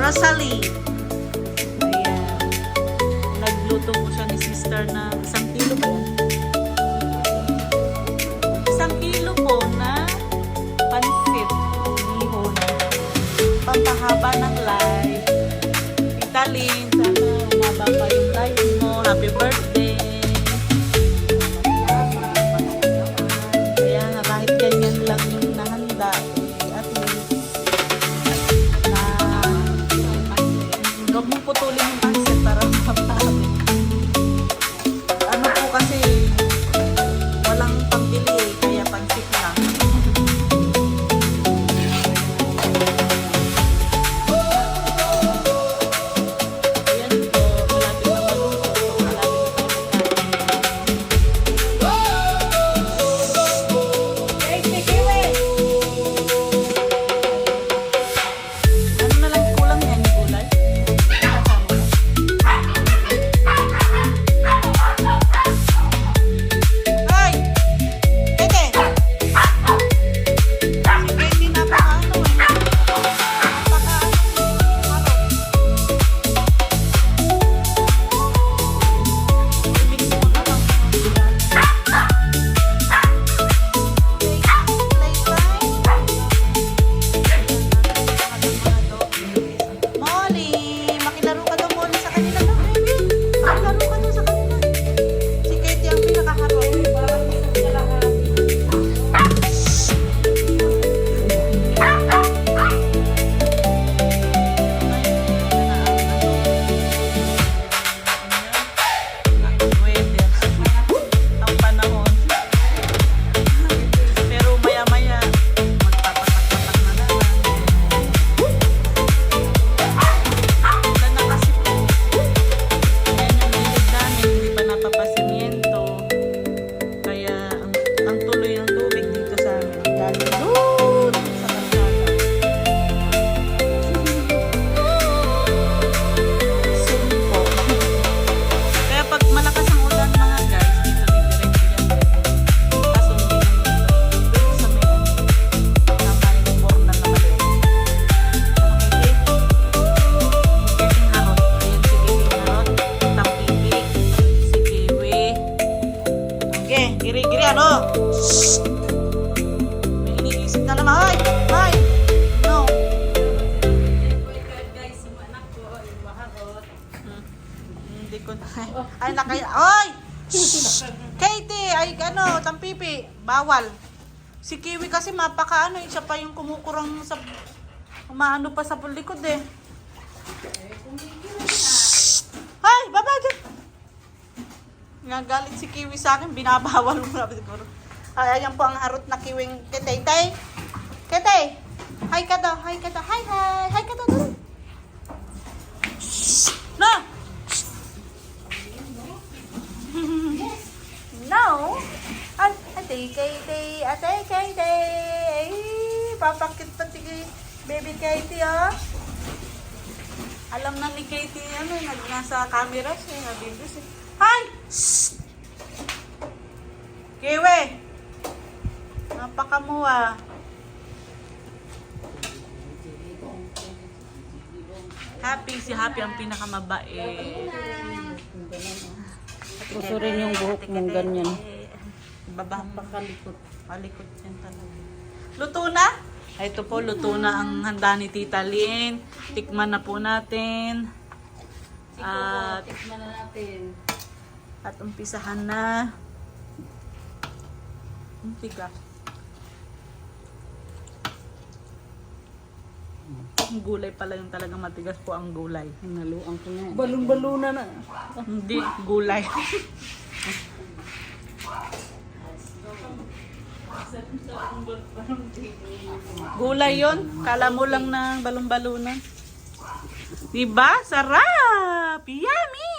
Rosalie. Ayan. Nagluto po siya ni sister na 1 kilo po. 1 kilo po na pansit. Iho na. Pampahaba ng life. Tita Lynn, sana umaba pa yung life mo. Happy birthday. Kaya nga kahit ganyan lang yung nahanda, at least na huwag mong putulin yung pansit para mapapagod. Ano po kasi walang pambili eh, kaya pansit lang. Ayan po, malapit na maluto. Malapit na ano na lang kulang yan yung gulay? Ay! Pwede! Sige, hindi na pa ano eh. Napaka mix mo na lang. Molly, makilaro ka daw Molly sa kanila daw. Makilaro ka daw sa kanila. Si Katie ang pinakaharap. Weather. Ang panahon. Pero maya-maya, magpapatak-patak na lang. Wala na kasi po. Ayan yung gilid namin, hindi pa napapasimiento. Kaya ang tuloy ng tubig dito sa amin. Galing doon sa kalsada. Soon po. Kaya pag malakas ang ulan mga guys, dito didiretso yan. Kaso hindi naman dito sa may tama yung borna na maliit. Ano kay Kate? Kiting harot. Ayan si Kiting harot. Tampipi. Si Kiwi. Okay, giri-giri ano? Shhh! May iniisip na naman. Hoy! Hoy! No! Hindi ko na. Ay, nakaya. Oy! Shhh! Katie! Ay, ano, tampipi. Bawal. Si Kiwi kasi mapaka ano, siya pa yung kumukurang sa umaano pa sa likod eh. Shhh! Ay, baba dyan! Nagalit si Kiwi sa akin, binabawal mo na siguro. Ay, ayan po ang harot na kiwing Ketay. Tay! Ketay! Hi ka daw, hi ka daw, hi hi! Hi ka daw, dali! Shhh! No! No! Ate Katie, ate Katie! Ay, papakit pati kay baby Katie, oh! Alam na ni Katie, ano, nasa camera siya, nabibis eh. Hi! Shhh! Kiwi! Napakamuha. Happy, si Happy ang pinakamabait. Gusto rin yung buhok mong ganyan. Baba pa kalikot. Kalikot yan talaga. Luto na? Ay, ito po, luto na ang handa ni Tita Lynn. Tikman na po natin. At, Tikman na natin. at umpisahan na. Ang tigas. Ang gulay pala yung talagang matigas po ang gulay. Naluang ko na. Balon-baluna na. Hindi, gulay. Gulay yon. Kala mo lang na balon-balunan. Diba? Sarap! Yummy!